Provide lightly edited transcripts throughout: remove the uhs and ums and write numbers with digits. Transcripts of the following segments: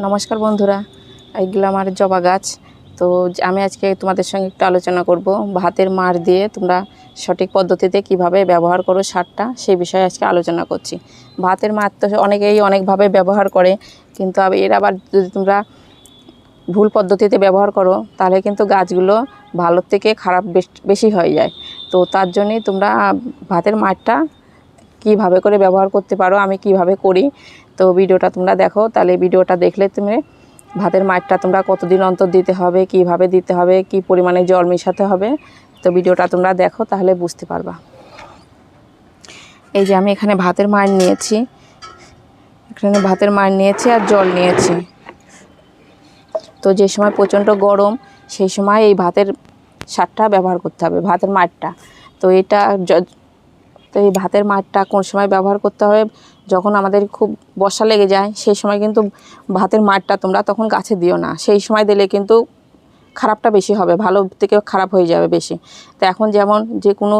নমস্কার বন্ধুরা, এইগুলো আমার জবা গাছ। তো আমি আজকে তোমাদের সঙ্গে একটু আলোচনা করব ভাতের মাড় দিয়ে তোমরা সঠিক পদ্ধতিতে কিভাবে ব্যবহার করো সারটা, সেই বিষয়ে আজকে আলোচনা করছি। ভাতের মাড় তো অনেকেই অনেকভাবে ব্যবহার করে, কিন্তু এর আবার যদি তোমরা ভুল পদ্ধতিতে ব্যবহার করো তাহলে কিন্তু গাছগুলো ভালোর থেকে খারাপ বেশি হয়ে যায়। তো তার জন্যই তোমরা ভাতের মাড়টা কিভাবে করে ব্যবহার করতে পারো, আমি কিভাবে করি, তো ভিডিওটা তোমরা দেখো। তাহলে ভিডিওটা দেখলে তুমি ভাতের মাড়টা তোমরা কতদিন অন্তর দিতে হবে, কিভাবে দিতে হবে, কি পরিমাণে জল মেশাতে হবে, তো ভিডিওটা তোমরা দেখো তাহলে বুঝতে পারবা। এই যে আমি এখানে ভাতের মাড় নিয়েছি, আর জল নিয়েছি। তো যে সময় প্রচণ্ড গরম সেই সময় এই ভাতের সারটা ব্যবহার করতে হবে, ভাতের মাড়টা। তো এই ভাতের মাড়টা কোন সময় ব্যবহার করতে হবে, যখন আমাদের খুব বর্ষা লেগে যায় সেই সময় কিন্তু ভাতের মাড়টা তোমরা তখন গাছে দিও না। সেই সময় দিলে কিন্তু খারাপটা বেশি হবে, ভালো থেকে খারাপ হয়ে যাবে বেশি। তো এখন যেমন যে কোনো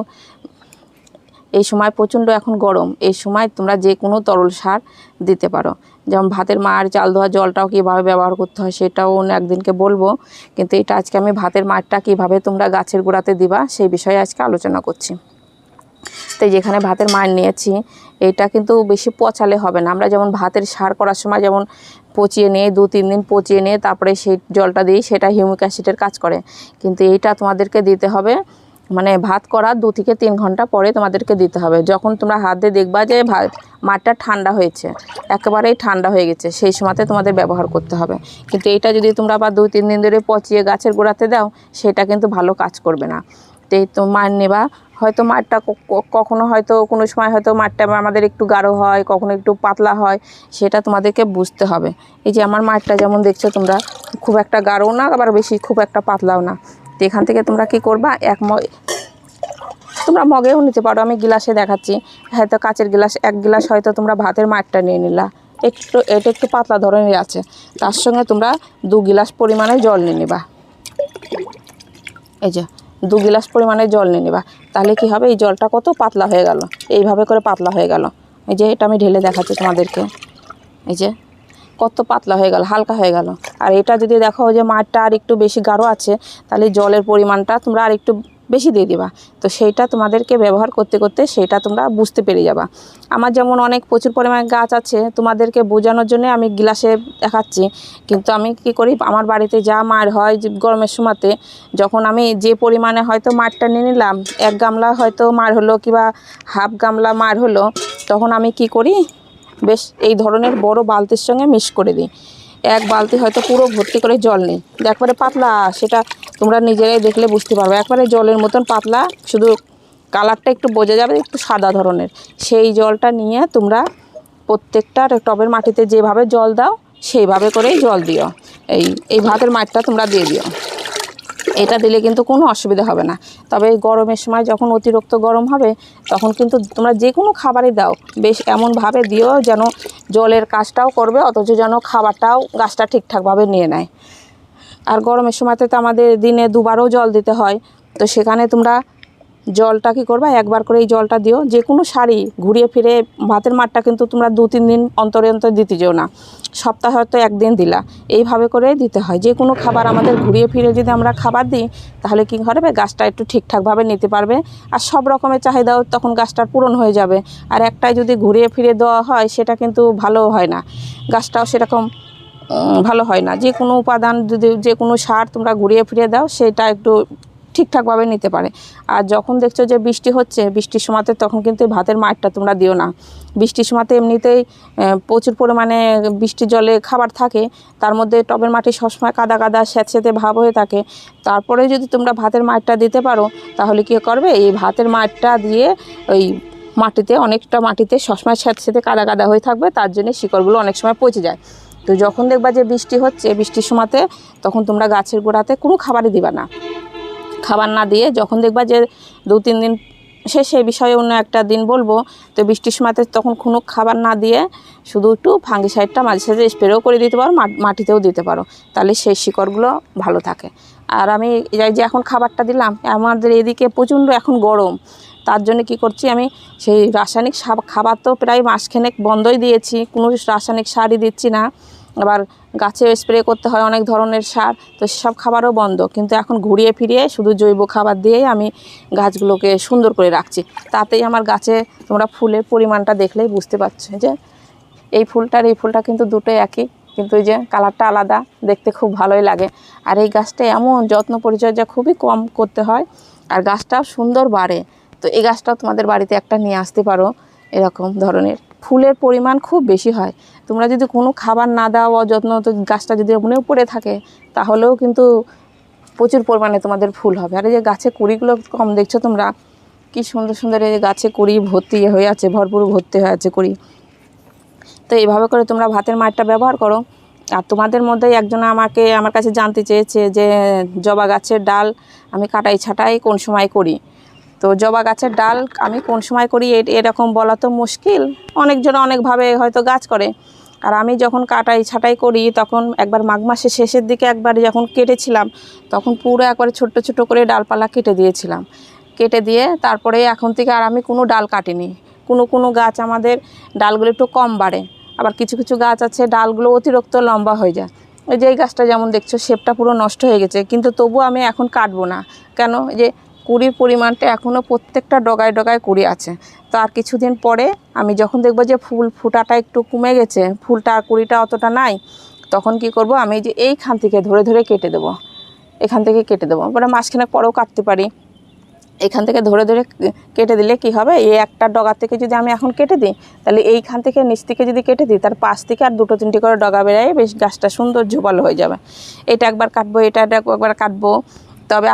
এই সময় প্রচণ্ড এখন গরম, এই সময় তোমরা যে কোনো তরল সার দিতে পারো। যেমন ভাতের মাড়, চাল ধোয়া জলটাও কীভাবে ব্যবহার করতে হয় সেটাও অন্য একদিনকে বলবো, কিন্তু এটা আজকে আমি ভাতের মাড়টা কীভাবে তোমরা গাছের গোড়াতে দিবা সেই বিষয়ে আজকে আলোচনা করছি। তো যেখানে ভাতের মাড় নিয়েছি, এটা কিন্তু বেশি পচালে হবে না। আমরা যেমন ভাতের সার করার সময় যেমন পচিয়ে নিয়ে 2-3 দিন পচিয়ে নিয়ে তারপরে সেই জলটা দিই, সেটা হিউমিক অ্যাসিডের কাজ করে। কিন্তু এইটা তোমাদেরকে দিতে হবে মানে ভাত করার 2 থেকে 3 ঘন্টা পরে তোমাদেরকে দিতে হবে। যখন তোমরা হাত দিয়ে দেখবা যে মাড়টা ঠান্ডা হয়েছে, একেবারেই ঠান্ডা হয়ে গেছে, সেই সময়তে তোমাদের ব্যবহার করতে হবে। কিন্তু এইটা যদি তোমরা আবার 2-3 দিন ধরে পচিয়ে গাছের গোড়াতে দাও, সেটা কিন্তু ভালো কাজ করবে না। তো মাড় নেবা, হয়তো মাড়টা কখনো হয়তো কোনো সময় হয়তো মাড়টা আমাদের একটু গাঢ় হয়, কখনো একটু পাতলা হয়, সেটা তোমাদেরকে বুঝতে হবে। এই যে আমার মাড়টা যেমন দেখছো তোমরা, খুব একটা গাঢ়ও না আবার বেশি খুব একটা পাতলাও না। তো এখান থেকে তোমরা কি করবা, তোমরা মগেও নিতে পারো, আমি গিলাসে দেখাচ্ছি। হয়তো কাচের গ্লাস 1 গ্লাস হয়তো তোমরা ভাতের মাড়টা নিয়ে নিলা, এটা একটু পাতলা ধরনের আছে, তার সঙ্গে তোমরা 2 গ্লাস পরিমাণে জল নিয়ে নিবা। এই যে 2 গ্লাস পরিমাণে জল নিয়ে নেবা, তাহলে কি হবে, এই জলটা কত পাতলা হয়ে গেল, এইভাবে করে পাতলা হয়ে গেল। এই যে এটা আমি ঢেলে দেখাচ্ছি তোমাদেরকে, এই যে কত পাতলা হয়ে গেল, হালকা হয়ে গেল। আর এটা যদি দেখো যে মাড়টা আর একটু বেশি গাঢ় আছে, তাহলে জলের পরিমাণটা তোমরা আর একটু বেশি দিয়ে দিবা। তো সেইটা তোমাদেরকে ব্যবহার করতে করতে সেটা তোমরা বুঝতে পেরে যাবা। আমার যেমন প্রচুর পরিমাণে গাছ আছে, তোমাদেরকে বোঝানোর জন্য আমি গ্লাসে দেখাচ্ছি। কিন্তু আমি কি করি, আমার বাড়িতে যা মাড় হয় গরমের সময়তে, যখন আমি যে পরিমাণে হয়তো মাড়টা নিয়ে নিলাম, 1 গামলা হয়তো মাড় হলো কিংবা হাফ গামলা মাড় হলো, তখন আমি কি করি, বেশ এই ধরনের বড় বালতির সঙ্গে মিক্স করে দিই। 1 বালতি হয়তো পুরো ভর্তি করে জল নিই, একবারে পাতলা, সেটা তোমরা নিজেরাই দেখলে বুঝতে পারবে, একবারে জলের মতন পাতলা, শুধু কালারটা একটু বোঝা যাবে একটু সাদা ধরনের। সেই জলটা নিয়ে তোমরা প্রত্যেকটা টবের মাটিতে যেভাবে জল দাও সেইভাবে করেই জল দিও। এই ভাতের মাড়টা তোমরা দিয়ে দিও, এটা দিলে কিন্তু কোনো অসুবিধা হবে না। তবে গরমের সময় যখন অতিরিক্ত গরম হবে, তখন কিন্তু তোমরা যে কোনো খাবারই দাও বেশ এমনভাবে দিও যেন জলের কাজটাও করবে, অথচ যেন খাবারটাও গাছটা ঠিকঠাকভাবে নিয়ে নেয়। আর গরমের সময়তে তো আমাদের দিনে 2 বারও জল দিতে হয়, তো সেখানে তোমরা জলটা কী করবা, 1 বার করে এই জলটা দিও। যে কোনো সারই ঘুরিয়ে ফিরে ভাতের মাড়টা কিন্তু তোমরা 2-3 দিন অন্তরে অন্তর দিতে যেও না, সপ্তাহে হয়তো 1 দিন দিলা, এইভাবে করে দিতে হয়। যে কোনো খাবার আমাদের ঘুরিয়ে ফিরে যদি আমরা খাবার দিই, তাহলে কী হবে, গাছটা একটু ঠিকঠাকভাবে নিতে পারবে, আর সব রকমের চাহিদাও তখন গাছটার পূরণ হয়ে যাবে। আর একটাই যদি ঘুরিয়ে ফিরে দেওয়া হয়, সেটা কিন্তু ভালো হয় না, গাছটাও সেরকম ভালো হয় না। যে কোনো উপাদান যদি যে কোনো সার তোমরা ঘুরিয়ে ফিরিয়ে দাও, সেটা একটু ঠিকঠাকভাবে নিতে পারে। আর যখন দেখছো যে বৃষ্টি হচ্ছে, বৃষ্টির সময়তে তখন কিন্তু ভাতের মাড়টা তোমরা দিও না। বৃষ্টির সময়তে এমনিতেই প্রচুর পরিমাণে বৃষ্টির জলে খাবার থাকে, তার মধ্যে টবের মাটি সবসময় কাদা কাদা স্যাঁতস্যাঁতে ভাব হয়ে থাকে। তারপরে যদি তোমরা ভাতের মাড়টা দিতে পারো, তাহলে কী করবে, এই ভাতের মাড়টা দিয়ে ওই অনেকটা মাটিতে সবসময় স্যাঁতস্যাঁতে কাদা কাদা হয়ে থাকবে, তার জন্য শিকড়গুলো অনেক সময় পচে যায়। তো যখন দেখবা যে বৃষ্টি হচ্ছে, বৃষ্টির সময়তে তখন তোমরা গাছের গোড়াতে কোনো খাবারই দিবা না। খাবার না দিয়ে যখন দেখবা যে 2-3 দিন, সেই বিষয়ে অন্য একটা দিন বলবো। তো বৃষ্টির সময়তে তখন কোনো খাবার না দিয়ে শুধু একটু ফাঙ্গিসাইডটা মাঝে সাঝে স্প্রেও করে দিতে পারো, মাটিতেও দিতে পারো, তাহলে সেই শিকড়গুলো ভালো থাকে। আর আমি এই যে এখন খাবারটা দিলাম, আমাদের এদিকে প্রচণ্ড এখন গরম, তার জন্য কি করছি, আমি সেই রাসায়নিক খাবার তো প্রায় মাসখানেক বন্ধই দিয়েছি, কোনো রাসায়নিক সারই দিচ্ছি না। আবার গাছে স্প্রে করতে হয় অনেক ধরনের সার, তো সেসব খাবারও বন্ধ। কিন্তু এখন ঘুরিয়ে ফিরিয়ে শুধু জৈব খাবার দিয়েই আমি গাছগুলোকে সুন্দর করে রাখছি। তাতেই আমার গাছে তোমরা ফুলের পরিমাণটা দেখলেই বুঝতে পারছো যে এই ফুলটার এই ফুলটা কিন্তু দুটোই একই, কিন্তু এই যে কালারটা আলাদা, দেখতে খুব ভালোই লাগে। আর এই গাছটা এমন যত্ন পরিচর্যা খুবই কম করতে হয়, আর গাছটাও সুন্দর বাড়ে। তো এই গাছটাও তোমাদের বাড়িতে একটা নিয়ে আসতে পারো। এরকম ধরনের ফুলের পরিমাণ খুব বেশি হয়। তোমরা যদি কোনো খাবার না দাও অযত্ন, তো গাছটা যদি মনেও পড়ে থাকে তাহলেও কিন্তু প্রচুর পরিমাণে তোমাদের ফুল হবে। আর এই যে গাছে কুড়িগুলো কম দেখছো তোমরা, কি সুন্দর সুন্দর এই গাছে কুড়ি ভর্তি হয়ে আছে, ভরপুর ভর্তি হয়ে আছে কুড়ি। তো এইভাবে করে তোমরা ভাতের মাড়টা ব্যবহার করো। আর তোমাদের মধ্যেই একজন আমার কাছে জানতে চেয়েছে যে জবা গাছের ডাল আমি কাটাই ছাঁটাই কোন সময় করি। তো জবা গাছের ডাল আমি কোন সময় করি এরকম বলা তো মুশকিল, অনেকজন অনেকভাবে হয়তো গাছ করে। আর আমি যখন কাটাই ছাঁটাই করি তখন একবার মাঘ মাসের শেষের দিকে একবার যখন কেটেছিলাম, তখন পুরো একবারে ছোট্ট ছোট্ট করে ডালপালা কেটে দিয়েছিলাম। কেটে দিয়ে তারপরে এখন থেকে আর আমি কোনো ডাল কাটিনি। কোনো গাছ আমাদের ডালগুলো একটু কম বাড়ে, আবার কিছু কিছু গাছ আছে ডালগুলো অতিরিক্ত লম্বা হয়ে যায়। এই যে এই গাছটা যেমন দেখছো শেপটা পুরো নষ্ট হয়ে গেছে, কিন্তু তবু আমি এখন কাটবো না। কেন? যে কুড়ির পরিমাণটা এখনও প্রত্যেকটা ডগায় ডগায় কুড়ি আছে। তো আর কিছুদিন পরে আমি যখন দেখবো যে ফুল ফুটাটা একটু কমে গেছে, ফুলটা আর কুড়িটা অতটা নাই, তখন কি করব, আমি যে এইখান থেকে ধরে ধরে কেটে দেবো। এখান থেকে কেটে দেবো, মানে মাঝখানে পরেও কাটতে পারি। এখান থেকে ধরে ধরে কেটে দিলে কি হবে, এই একটা ডগা থেকে যদি আমি এখন কেটে দিই, তাহলে এইখান থেকে নিচ থেকে যদি কেটে দিই, তার পাশ থেকে আর দুটো তিনটে করে ডগা বেরোয়, বেশ গাছটা সুন্দর ঝোপালো হয়ে যাবে। এটা একবার কাটবো, এটা একবার কাটবো। তবে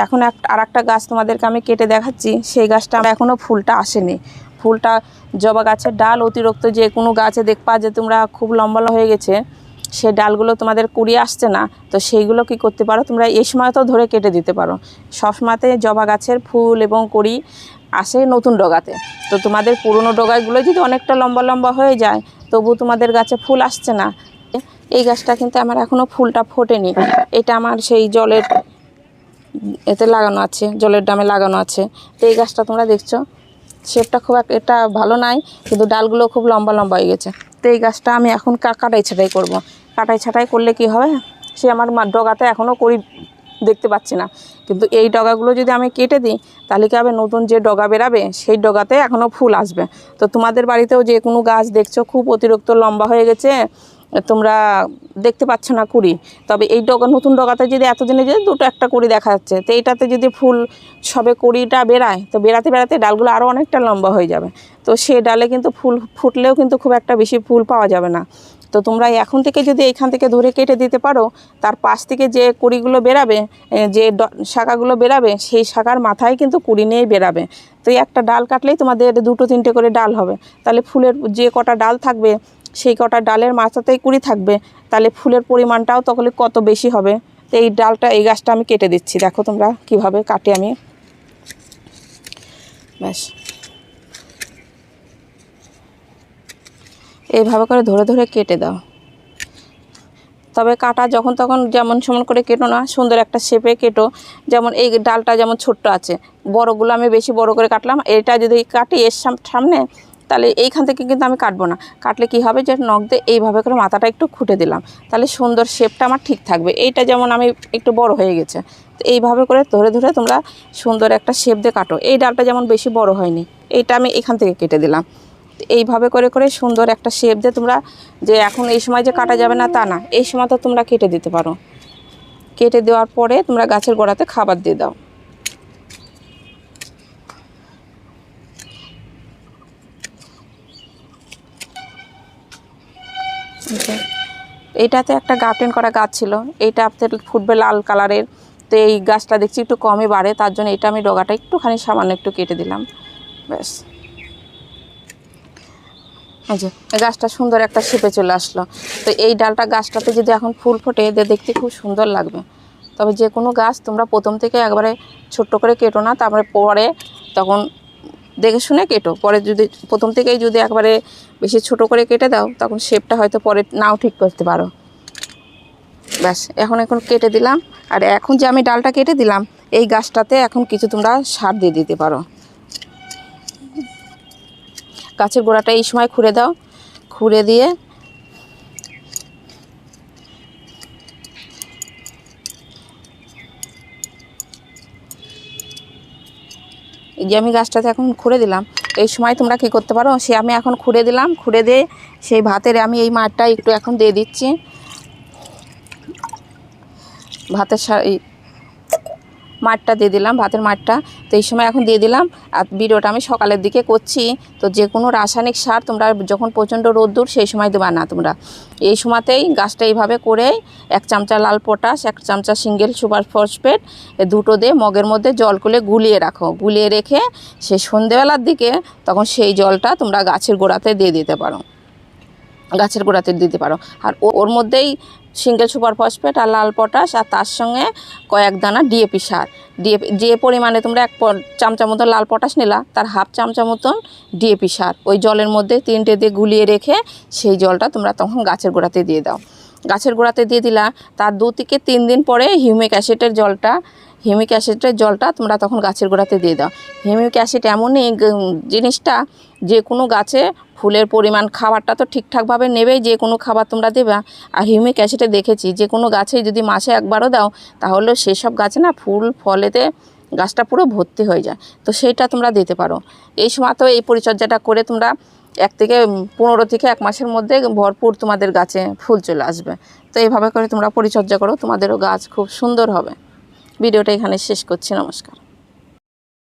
এখন একটা গাছ তোমাদেরকে আমি কেটে দেখাচ্ছি। সেই গাছটা এখনও ফুলটা আসেনি। ফুলটা জবা গাছের ডাল অতিরিক্ত যে কোনো গাছে দেখবা যে তোমরা খুব লম্বা হয়ে গেছে, সেই ডালগুলো তোমাদের কুড়িয়ে আসছে না, তো সেইগুলো কি করতে পারো, তোমরা এই সময়তেও ধরে কেটে দিতে পারো। সবসময়তে জবা গাছের ফুল এবং কুড়ি আসে নতুন ডগাতে। তো তোমাদের পুরনো ডগাগুলো যদি অনেকটা লম্বা লম্বা হয়ে যায়, তবু তোমাদের গাছে ফুল আসছে না। এই গাছটা কিন্তু আমার এখনও ফুলটা ফোটেনি। এটা আমার সেই জলের এতে লাগানো আছে, জলের ড্রামে লাগানো আছে। তো এই গাছটা তোমরা দেখছো শেপটা খুব একটা ভালো নাই, কিন্তু ডালগুলো খুব লম্বা লম্বা হয়ে গেছে। তো এই গাছটা আমি এখন কাটাই ছাঁটাই করব। কাটাই ছাঁটাই করলে কি হবে, সে আমার ডগাতে এখনও করি দেখতে পাচ্ছি না, কিন্তু এই ডগাগুলো যদি আমি কেটে দিই, তাহলে কি হবে, নতুন যে ডগা বেরাবে সেই ডগাতে এখনও ফুল আসবে। তো তোমাদের বাড়িতেও যে কোনো গাছ দেখছো খুব অতিরিক্ত লম্বা হয়ে গেছে, তোমরা দেখতে পাচ্ছ না কুড়ি, তবে এই নতুন ডগাতে যদি এতদিনে যদি দুটো একটা কুড়ি দেখা যাচ্ছে, তো এইটাতে যদি ফুল সবে কুড়িটা বেরায়, তো বেরাতে বেরাতে ডালগুলো আরও অনেকটা লম্বা হয়ে যাবে। তো সে ডালে কিন্তু ফুল ফুটলেও কিন্তু খুব একটা বেশি ফুল পাওয়া যাবে না। তো তোমরা এখন থেকে যদি এইখান থেকে ধরে কেটে দিতে পারো, তার পাশ থেকে যে কুড়িগুলো বেরাবে, যে শাখাগুলো বেরাবে, সেই শাখার মাথায় কিন্তু কুড়ি নিয়েই বেরাবে। তো এই একটা ডাল কাটলেই তোমাদের দুটো তিনটে করে ডাল হবে। তাহলে ফুলের যে কটা ডাল থাকবে, সেই কটা ডালের মাথাতেই কুড়ি থাকবে, তাহলে ফুলের পরিমাণটাও তখন কত বেশি হবে। তো এই ডালটা, এই গাছটা আমি কেটে দিচ্ছি, দেখো তোমরা কিভাবে কাটে আমি। ব্যাস এইভাবে করে ধরে ধরে কেটে দাও। তবে কাটা যখন তখন যেমন সমান করে কেটো না, সুন্দর একটা শেপে কেটো। যেমন এই ডালটা যেমন ছোট্ট আছে, বড়গুলো আমি বেশি বড় করে কাটলাম। এটা যদি কাটি এর সামনে, তাহলে এইখান থেকে কিন্তু আমি কাটবো না। কাটলে কি হবে, যে নখ দিয়ে এইভাবে করে মাথাটা একটু খুঁটে দিলাম, তাহলে সুন্দর শেপটা আমার ঠিক থাকবে। এইটা যেমন আমি একটু বড় হয়ে গেছে, তো এইভাবে করে ধরে ধরে তোমরা সুন্দর একটা শেপ দিয়ে কাটো। এই ডালটা যেমন বেশি বড় হয়নি, এইটা আমি এখান থেকে কেটে দিলাম। এইভাবে করে করে সুন্দর একটা শেপ দিয়ে তোমরা, যে এখন এই সময় যে কাটা যাবে না তা না, এই সময় তো তোমরা কেটে দিতে পারো। কেটে দেওয়ার পরে তোমরা গাছের গোড়াতে খাবার দিয়ে দাও। এইটাতে একটা গার্ডেন করা গাছ ছিল, এইটা আপনার ফুটবে লাল কালারের। তো এই গাছটা দেখছি একটু কমই বাড়ে, তার জন্য এটা আমি ডগাটা একটুখানি সামান্য একটু কেটে দিলাম। ব্যাস এই যে এই গাছটা সুন্দর একটা শেপে চলে আসলো। তো এই ডালটা গাছটাতে যদি এখন ফুল ফোটে, এদের দেখতে খুব সুন্দর লাগবে। তবে যে কোনো গাছ তোমরা প্রথম থেকে একবারে ছোট্ট করে কেটো না, তারপরে পরে তখন দেখে শুনে কেটো। পরে যদি প্রথম থেকেই যদি একবারে বেশি ছোট করে কেটে দাও, তখন শেপটা হয়তো পরে নাও ঠিক করতে পারো। ব্যাস এখন কেটে দিলাম। আর এখন যে আমি ডালটা কেটে দিলাম, এই গাছটাতে এখন কিছু তোমরা সার দিয়ে দিতে পারো। গাছের গোড়াটা এই সময় খুঁড়ে দাও, খুঁড়ে দিয়ে এই যে আমি গাছটাতে এখন খুঁড়ে দিলাম। এই সময় তোমরা কি করতে পারো, সে আমি এখন খুঁড়ে দিলাম, খুঁড়ে দিয়ে সেই ভাতের আমি এই মাঠটা একটু এখন দিয়ে দিচ্ছি, ভাতের মাঠটা দিয়ে দিলাম, ভাতের মাঠটা। তো এই সময় এখন দিয়ে দিলাম। আর ভিডিওটা আমি সকালের দিকে করছি, তো যে কোনো রাসায়নিক সার তোমরা যখন প্রচণ্ড রোদ্দুর সেই সময় দেবা না, তোমরা এই সময়তেই গাছটা এইভাবে করে 1 চামচা লাল পটাশ, 1 চামচা সিঙ্গেল সুপার ফসফেট দুটো দিয়ে মগের মধ্যে জল করে গুলিয়ে রাখো। গুলিয়ে রেখে সেই সন্ধেবেলার দিকে তখন সেই জলটা তোমরা গাছের গোড়াতে দিয়ে দিতে পারো, গাছের গোড়াতে দিতে পারো। আর ওর মধ্যেই সিঙ্গেল সুপার ফসফেট আর লাল পটাশ, আর তার সঙ্গে কয়েক দানা ডিএপি সার। ডিএপি যে পরিমাণে তোমরা 1 চামচা মতন লাল পটাশ নিলা, তার হাফ চামচা মতন ডিএপি সার ওই জলের মধ্যে 3টে দিয়ে গুলিয়ে রেখে সেই জলটা তোমরা তখন গাছের গোড়াতে দিয়ে দাও। গাছের গোড়াতে দিয়ে দিলা, তার 2 থেকে 3 দিন পরে হিউমিক অ্যাসিডের জলটা তোমরা তখন গাছের গোড়াতে দিয়ে দাও। হিউমিক অ্যাসিড এমনই জিনিসটা, যে কোনো গাছে ফুলের পরিমাণ, খাবারটা তো ঠিকঠাকভাবে নেবেই, যে কোনো খাবার তোমরা দেবা। আর হিউমিক অ্যাসিডে দেখেছি যে কোনো গাছে যদি মাসে একবারও দাও, তাহলে সেসব গাছে না ফুল ফলেতে গাছটা পুরো ভর্তি হয়ে যায়। তো সেইটা তোমরা দিতে পারো। এই সময় তো এই পরিচর্যাটা করে তোমরা 1 থেকে 15 থেকে 1 মাসের মধ্যে ভরপুর তোমাদের গাছে ফুল চলে আসবে। তো এইভাবে করে তোমরা পরিচর্যা করো, তোমাদেরও গাছ খুব সুন্দর হবে। ভিডিওটা এখানে শেষ করছি। নমস্কার।